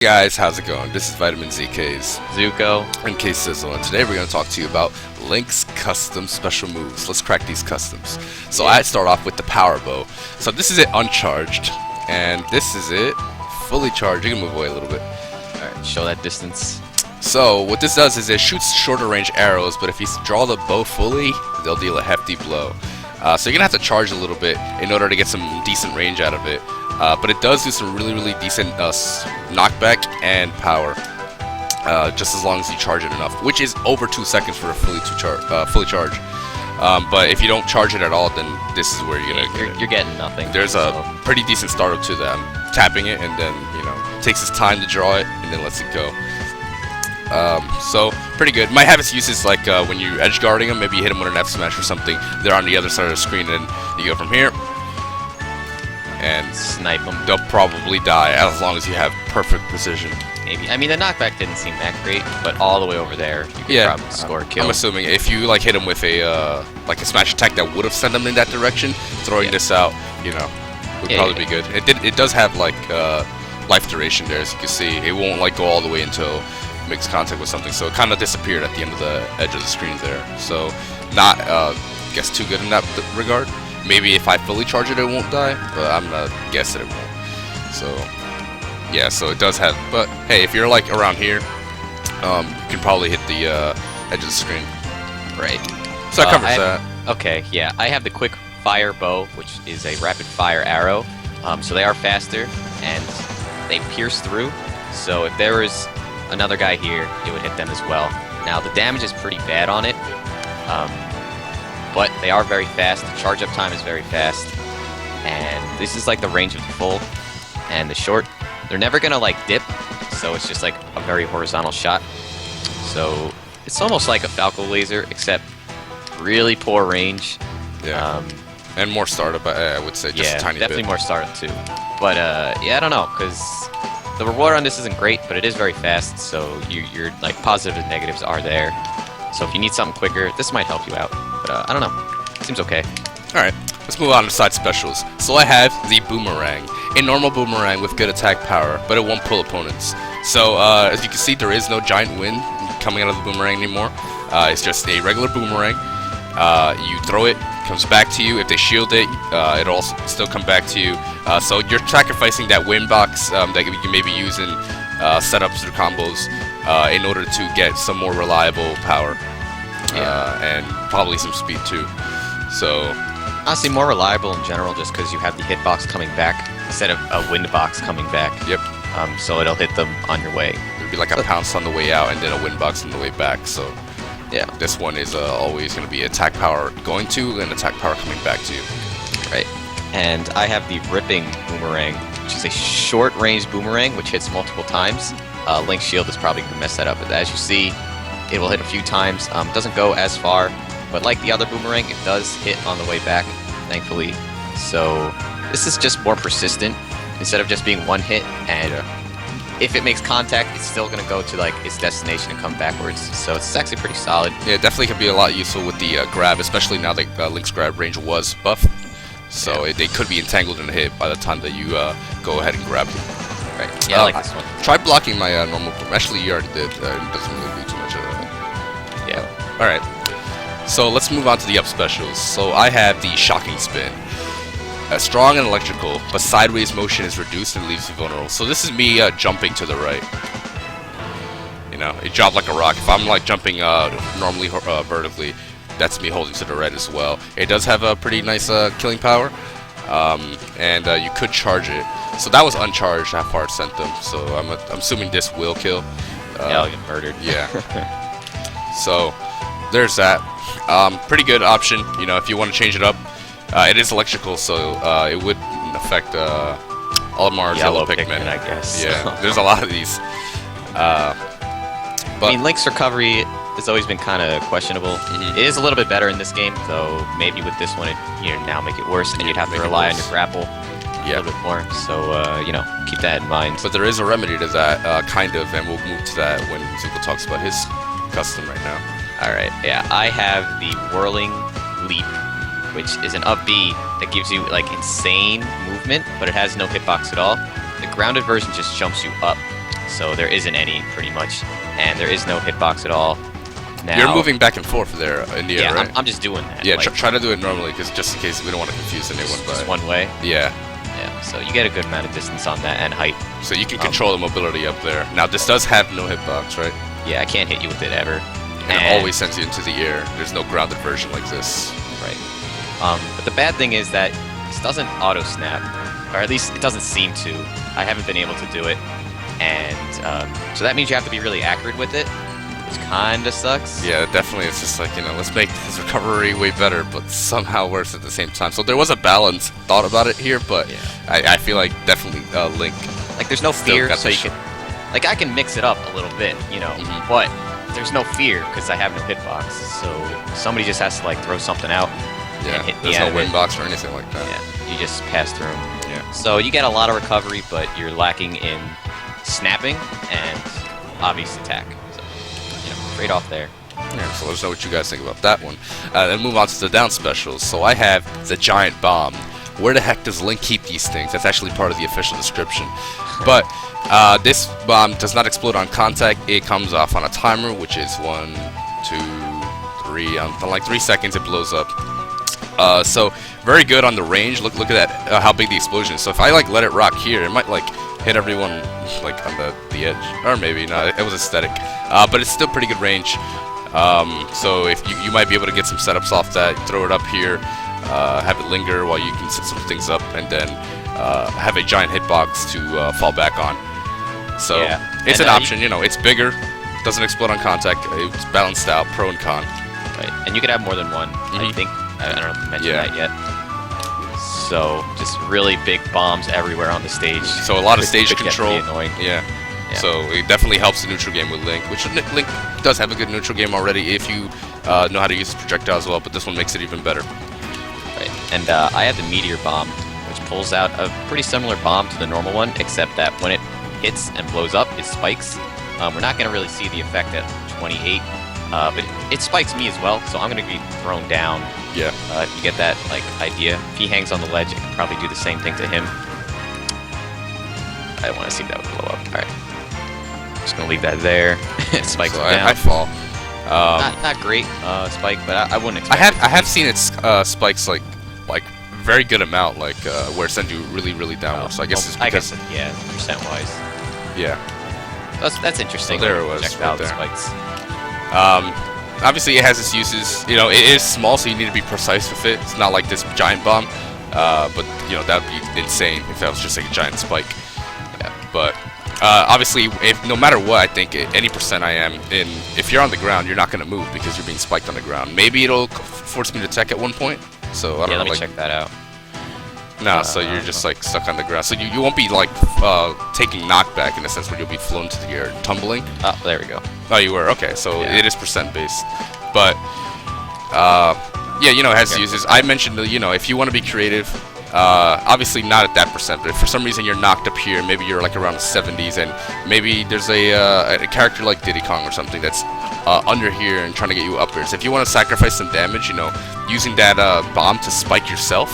Guys, how's it going? This is Vitamin ZK's Zuko. and K Sizzle, and today we're going to talk to you about Link's custom special moves. Let's crack these customs. So I start off with the power bow. So this is it uncharged, and this is it fully charged. You can move away a little bit. Alright, show that distance. So what this does is it shoots shorter range arrows, but if you draw the bow fully, they'll deal a hefty blow. So you're going to have to charge a little bit in order to get some decent range out of it. But it does do some really decent knockback and power, just as long as you charge it enough, which is over 2 seconds for a fully charge. But if you don't charge it at all, then this is where You're getting nothing. There's a pretty decent startup to them, tapping it, and then takes its time to draw it, and then lets it go. So pretty good. Might have its uses like when you're edge guarding them, maybe you hit them with an F smash or something. They're on the other side of the screen, and you go from here and snipe them. They'll probably die as long as you have perfect precision. Maybe. I mean, the knockback didn't seem that great, but all the way over there, you could probably score a kill. I'm assuming if you hit him with a smash attack that would have sent him in that direction, throwing this out, would probably be good. It does have life duration there, as you can see. It won't go all the way until it makes contact with something, so it kind of disappeared at the end of the edge of the screen there. So not guess too good in that regard. Maybe if I fully charge it, it won't die, but I'm gonna guess that it won't. So, yeah, so it does have. But hey, if you're around here, you can probably hit the edge of the screen. Right. So that covers that. Okay, yeah, I have the quick fire bow, which is a rapid fire arrow. So they are faster and they pierce through. So if there was another guy here, it would hit them as well. Now the damage is pretty bad on it. But they are very fast. The charge up time is very fast, and this is the range of the full and the short. They're never gonna dip, so it's just a very horizontal shot. So it's almost like a Falco laser, except really poor range. Yeah. And more startup, I would say, just a tiny bit. Yeah, definitely more startup too. But yeah, I don't know, because the reward on this isn't great, but it is very fast. So your positive and negatives are there. So if you need something quicker, this might help you out. But I don't know. Seems okay. Alright, let's move on to side specials. So I have the Boomerang. A normal Boomerang with good attack power, but it won't pull opponents. So as you can see, there is no giant wind coming out of the Boomerang anymore. It's just a regular Boomerang. You throw it, comes back to you. If they shield it, it'll also still come back to you. So you're sacrificing that wind box that you maybe use in setups or combos in order to get some more reliable power. And probably some speed too. So honestly, more reliable in general, just because you have the hitbox coming back instead of a wind box coming back. Yep. So it'll hit them on your way. It'll be like a pounce on the way out and then a wind box on the way back. So yeah, this one is always going to be attack power going to and attack power coming back to you. Right. And I have the Ripping Boomerang, which is a short-range boomerang which hits multiple times. Link's shield is probably going to mess that up, but as you see, it will hit a few times. Doesn't go as far, but like the other boomerang, it does hit on the way back, thankfully. So this is just more persistent instead of just being one hit. And if it makes contact, it's still going to go to its destination and come backwards. So it's actually pretty solid. Yeah, it definitely can be a lot useful with the grab, especially now that Link's grab range was buffed. So they could be entangled in a hit by the time that you go ahead and grab them. Right. Yeah, I like this one. Try blocking my normal. Actually, you already did. It doesn't really do too much of that. Yeah. Alright. So let's move on to the up specials. So I have the Shocking Spin. Strong and electrical, but sideways motion is reduced and leaves you vulnerable. So this is me jumping to the right. It dropped like a rock. If I'm jumping normally vertically, that's me holding to the right as well. It does have a pretty nice killing power. And you could charge it. So that was uncharged how far it sent them. So I'm assuming this will kill. Yeah, I'll get murdered. Yeah. So there's that. Pretty good option. If you want to change it up. It is electrical, so it would affect all of Mars yellow Pikmin, I guess. Yeah, there's a lot of these. But I mean, Link's recovery has always been kind of questionable. It is a little bit better in this game, though maybe with this one, now make it worse, and you'd have to rely on your grapple a little bit more. So, keep that in mind. But there is a remedy to that, kind of, and we'll move to that when Zuko talks about his custom right now. Alright, yeah, I have the Whirling Leap, which is an up B that gives you insane movement, but it has no hitbox at all. The grounded version just jumps you up. so there isn't any pretty much, and there is no hitbox at all. Now, You're moving back and forth there in the air, right? I'm just doing that. Yeah, like, try to do it normally, because just in case we don't want to confuse anyone. just But one way. yeah, Yeah, so you get a good amount of distance on that and height. so you can control the mobility up there. Now this does have no hitbox, right? Yeah, I can't hit you with it ever. And it always sends you into the air. There's no grounded version like this. Right. But the bad thing is that this doesn't auto snap, or at least it doesn't seem to. I haven't been able to do it, and so that means you have to be really accurate with it, which kind of sucks. Yeah, definitely. It's just like, let's make this recovery way better, but somehow worse at the same time. So there was a balanced thought about it here, but Yeah. I feel like definitely Link. Like there's no Still fear, got so the you can, like I can mix it up a little bit, but there's no fear because I have no hitbox. So somebody just has to like throw something out. Yeah, and hit me there's out no of it. win box or anything like that. Yeah, you just pass through 'em. Yeah. So you get a lot of recovery, but you're lacking in snapping and obvious attack. So, trade off there. Yeah, so let us know what you guys think about that one. Then move on to the down specials. So I have the giant bomb. Where the heck does Link keep these things? That's actually part of the official description. But this bomb does not explode on contact. It comes off on a timer, which is 1, 2, 3. On like 3 seconds, it blows up. So very good on the range. Look at that, how big the explosion is. So if I like let it rock here, it might like hit everyone like on the edge, or maybe not. It was aesthetic, but it's still pretty good range. So if you might be able to get some setups off that, throw it up here, have it linger while you can set some things up, and then have a giant hitbox to fall back on. So it's an option. It's bigger, doesn't explode on contact. It's balanced out, pro and con. Right, and you could have more than one. I think I don't know if you mentioned that yet. So just really big bombs everywhere on the stage. So a lot of stage could get control. pretty annoying. Yeah. So it definitely helps the neutral game with Link, which Link does have a good neutral game already if you know how to use his projectile as well, but this one makes it even better. Right, and I have the meteor bomb, which pulls out a pretty similar bomb to the normal one, except that when it hits and blows up, it spikes. We're not going to really see the effect at 28, but it spikes me as well, so I'm going to be thrown down. Yeah. You get that idea. If he hangs on the ledge, it can probably do the same thing to him. I want to see if that would blow up. All right. Just gonna leave that there. It spikes So down. I fall. Not great spike, but I wouldn't expect. I have seen its spikes like very good amount, like where it sends you really downward. So I guess it's because percent wise. yeah. That's interesting. So there it was, Checked right out the there. spikes. Obviously it has its uses. It is small, so you need to be precise with it. It's not like this giant bomb, but that would be insane if that was just like a giant spike. Yeah. But obviously, no matter what, I think any percent I am in, if you're on the ground, you're not going to move because you're being spiked on the ground. Maybe it'll force me to tech at one point. So I don't know. Let me check that out. No, so you're just like stuck on the ground. So you won't be like taking knockback in a sense where you'll be flown to the air, tumbling. Oh, there we go. Oh, you were, okay. So it is percent based, but yeah, it has uses. I mentioned if you want to be creative. Obviously not at that percent, but if for some reason you're knocked up here, maybe you're like around the 70s, and maybe there's a character like Diddy Kong or something that's under here and trying to get you upwards. If you want to sacrifice some damage, using that bomb to spike yourself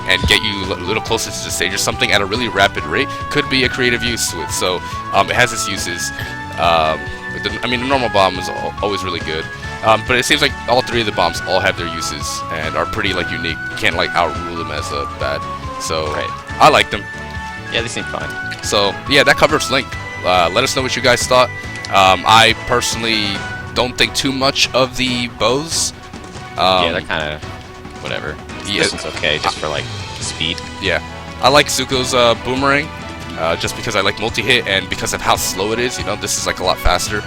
and get you a little closer to the stage or something at a really rapid rate could be a creative use to it. So it has its uses. The normal bomb is always really good. But it seems like all three of the bombs all have their uses and are pretty unique. You can't outrule them as a bad. So I like them. Yeah, they seem fine. So yeah, that covers Link. Let us know what you guys thought. I personally don't think too much of the bows. Yeah, they're kind of whatever. This one's okay, just for speed. Yeah, I like Zuko's boomerang, just because I like multi-hit and because of how slow it is. This is a lot faster.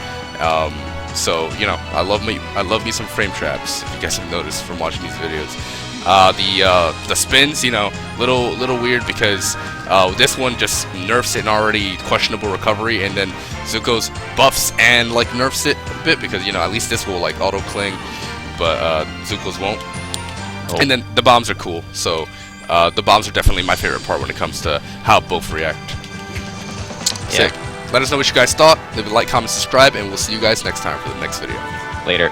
So I love me some frame traps. If you guys have noticed from watching these videos, the spins, little weird because this one just nerfs an already questionable recovery, and then Zuko's buffs and nerfs it a bit because at least this will auto cling, but Zuko's won't. And then the bombs are cool. So the bombs are definitely my favorite part when it comes to how both react. Yeah. Sick. Let us know what you guys thought. Leave a like, comment, subscribe, and we'll see you guys next time for the next video. Later.